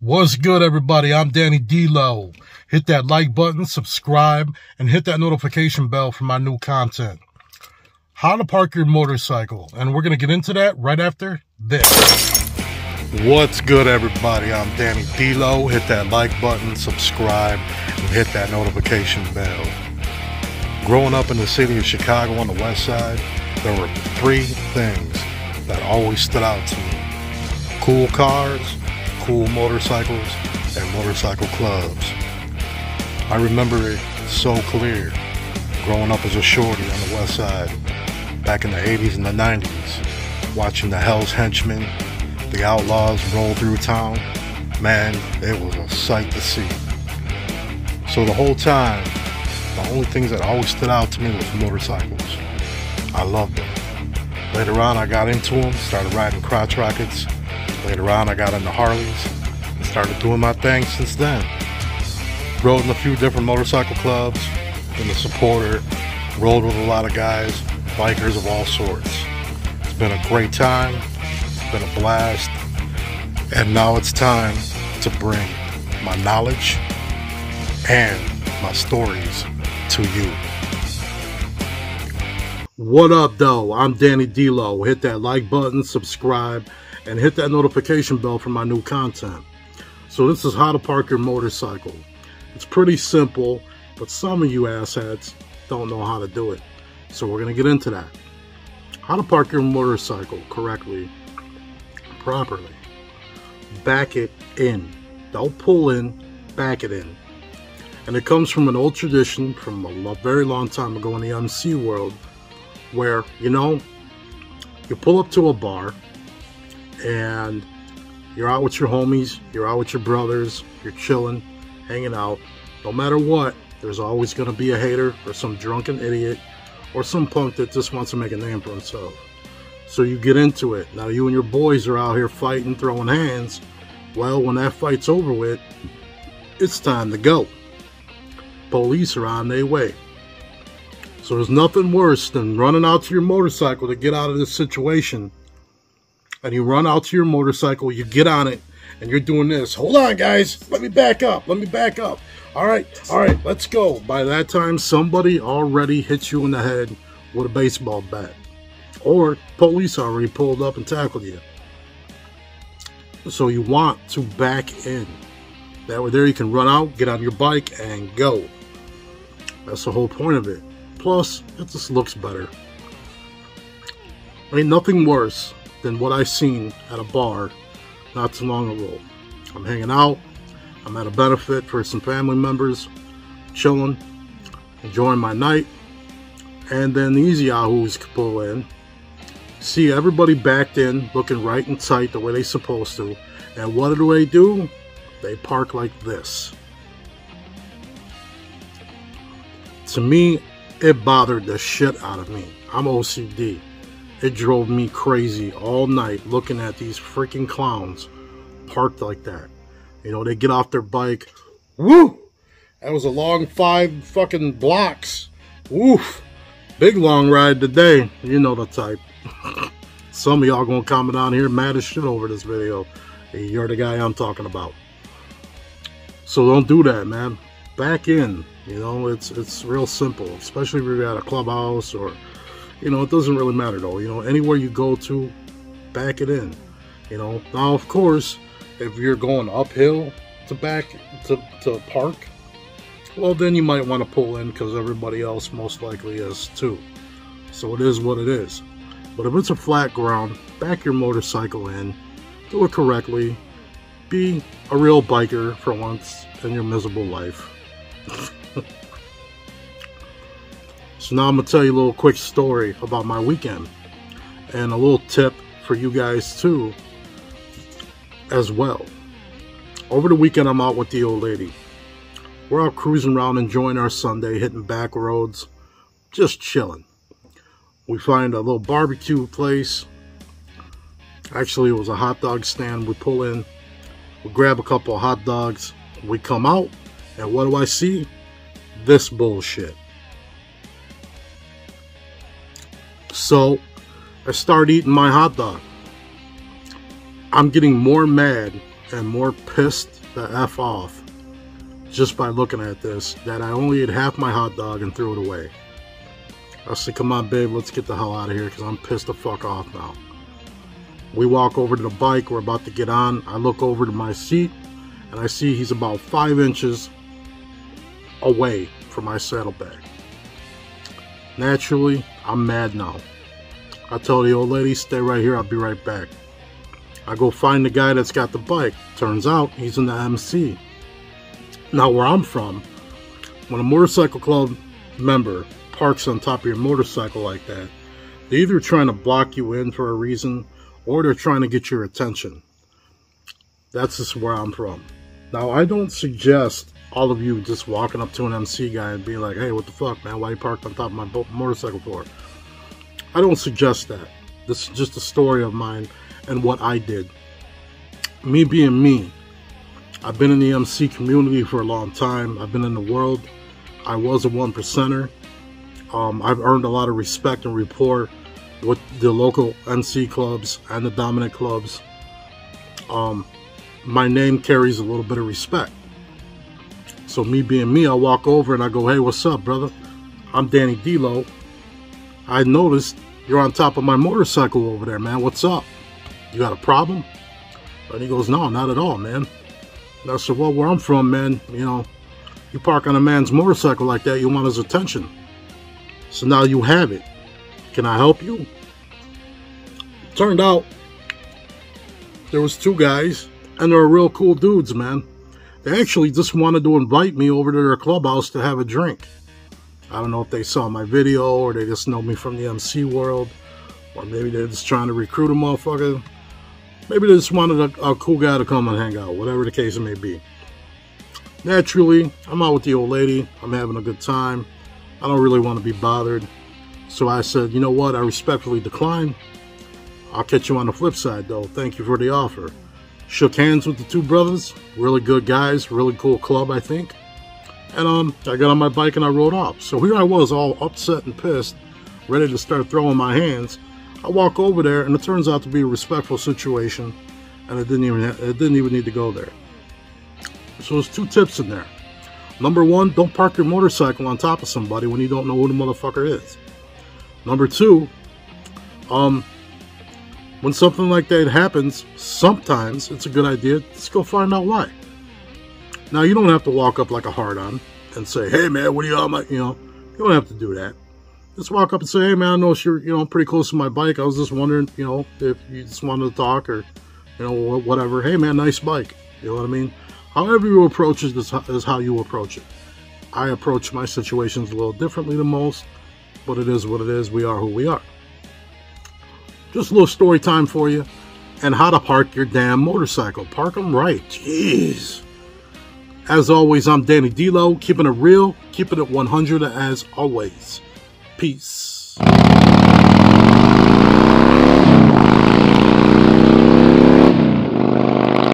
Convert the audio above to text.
What's good, everybody? I'm Danny D-Lo. Hit that like button, subscribe, and hit that notification bell for my new content. How to park your motorcycle. And we're going to get into that right after this. What's good, everybody? I'm Danny D-Lo. Hit that like button, subscribe, and hit that notification bell. Growing up in the city of Chicago on the west side, there were three things that always stood out to me. Cool cars, cool motorcycles, and motorcycle clubs. I remember it so clear growing up as a shorty on the west side back in the 80s and the 90s, watching the Hell's Henchmen, the Outlaws roll through town. Man, it was a sight to see. So the whole time, the only things that always stood out to me was motorcycles. I loved them. Later on, I got into them, started riding crotch rockets. Later on, I got into Harleys and started doing my thing since then. Rode in a few different motorcycle clubs, been a supporter, rode with a lot of guys, bikers of all sorts. It's been a great time, it's been a blast, and now it's time to bring my knowledge and my stories to you. What up, though? I'm Danny D-Lo. Hit that like button, subscribe, and hit that notification bell for my new content. So this is how to park your motorcycle. It's pretty simple, but some of you asshats don't know how to do it. So we're going to get into that. How to park your motorcycle correctly, properly. Back it in. Don't pull in, back it in. And it comes from an old tradition from a very long time ago in the MC world, where, you pull up to a bar, and you're out with your homies, you're out with your brothers, you're chilling, hanging out. No matter what, there's always going to be a hater or some drunken idiot or some punk that just wants to make a name for himself. So you get into it. Now you and your boys are out here fighting, throwing hands. Well, when that fight's over with, it's time to go. Police are on their way. So there's nothing worse than running out to your motorcycle to get out of this situation. And you run out to your motorcycle, you get on it, and you're doing this. Hold on, guys. Let me back up. Let me back up. All right, let's go. By that time, somebody already hit you in the head with a baseball bat. Or police already pulled up and tackled you. So you want to back in. That way there you can run out, get on your bike, and go. That's the whole point of it. Plus, it just looks better. Ain't nothing worse than what I seen at a bar not too long ago. I'm hanging out, I'm at a benefit for some family members, chilling, enjoying my night, and then these yahoos pull in, see everybody backed in, looking right and tight the way they're supposed to, and what do? They park like this. To me, it bothered the shit out of me. I'm OCD. It drove me crazy all night looking at these freaking clowns parked like that. They get off their bike. Woo! That was a long 5 fucking blocks. Woof! Big long ride today. You know the type. Some of y'all gonna comment on here mad as shit over this video. Hey, you're the guy I'm talking about. So don't do that, man. Back in. It's real simple. Especially if you're at a clubhouse or... it doesn't really matter though. Anywhere you go to, back it in. Now of course, if you're going uphill to park, well then you might want to pull in because everybody else most likely is too. So it is what it is. But if it's a flat ground, back your motorcycle in, do it correctly, be a real biker for once in your miserable life. So now I'm going to tell you a little quick story about my weekend. And a little tip for you guys too, as well. Over the weekend I'm out with the old lady. We're out cruising around enjoying our Sunday, hitting back roads, just chilling. We find a little barbecue place. Actually it was a hot dog stand. We pull in, we grab a couple of hot dogs, we come out, and what do I see? This bullshit. So I start eating my hot dog. I'm getting more mad am more pissed the F off just by looking at this that I only ate half my hot dog and threw it away. I said, come on, babe, let's get the hell out of here because I'm pissed the fuck off now. We walk over to the bike. We're about to get on. I look over to my seat and I see he's about 5 inches away from my saddlebag. Naturally, I'm mad now. I tell the old lady, stay right here, I'll be right back. I go find the guy that's got the bike. Turns out he's in the MC. Now where I'm from, when a motorcycle club member parks on top of your motorcycle like that, they're either trying to block you in for a reason or they're trying to get your attention. That's just where I'm from. Now I don't suggest all of you just walking up to an MC guy and being like, hey, what the fuck, man, why you parked on top of my motorcycle for? I don't suggest that. This is just a story of mine and what I did. Me being me, I've been in the MC community for a long time. I've been in the world. I was a 1%er. I've earned a lot of respect and rapport with the local MC clubs and the dominant clubs. My name carries a little bit of respect. So me being me, I walk over and I go, hey, what's up, brother? I'm Danny D-Lo. I noticed you're on top of my motorcycle over there, man. What's up? You got a problem? And he goes, no, not at all, man. And I said, well, where I'm from, man, you know, you park on a man's motorcycle like that, you want his attention. So now you have it. Can I help you? Turned out there was 2 guys, and they were real cool dudes, man. They actually just wanted to invite me over to their clubhouse to have a drink. I don't know if they saw my video or they just know me from the MC world, or maybe they're just trying to recruit a motherfucker. Maybe they just wanted a cool guy to come and hang out, whatever the case it may be. Naturally, I'm out with the old lady. I'm having a good time. I don't really want to be bothered. So I said, you know what? I respectfully decline. I'll catch you on the flip side, though. Thank you for the offer. Shook hands with the 2 brothers. Really good guys. Really cool club, I think. And I got on my bike and I rode off. So here I was, all upset and pissed, ready to start throwing my hands. I walk over there, and it turns out to be a respectful situation, and it didn't even need to go there. So there's 2 tips in there. Number 1, don't park your motorcycle on top of somebody when you don't know who the motherfucker is. Number 2, when something like that happens, sometimes it's a good idea to go find out why. Now, you don't have to walk up like a hard-on and say, hey, man, what are you on my, you know, you don't have to do that. Just walk up and say, hey, man, I know you're, you know, pretty close to my bike. I was just wondering, you know, if you just wanted to talk or, you know, whatever. Hey, man, nice bike. You know what I mean? However you approach it is how you approach it. I approach my situations a little differently than most, but it is what it is. We are who we are. Just a little story time for you and how to park your damn motorcycle. Park them right. Jeez. As always, I'm Danny D-Lo, keeping it real, keeping it 100 as always. Peace.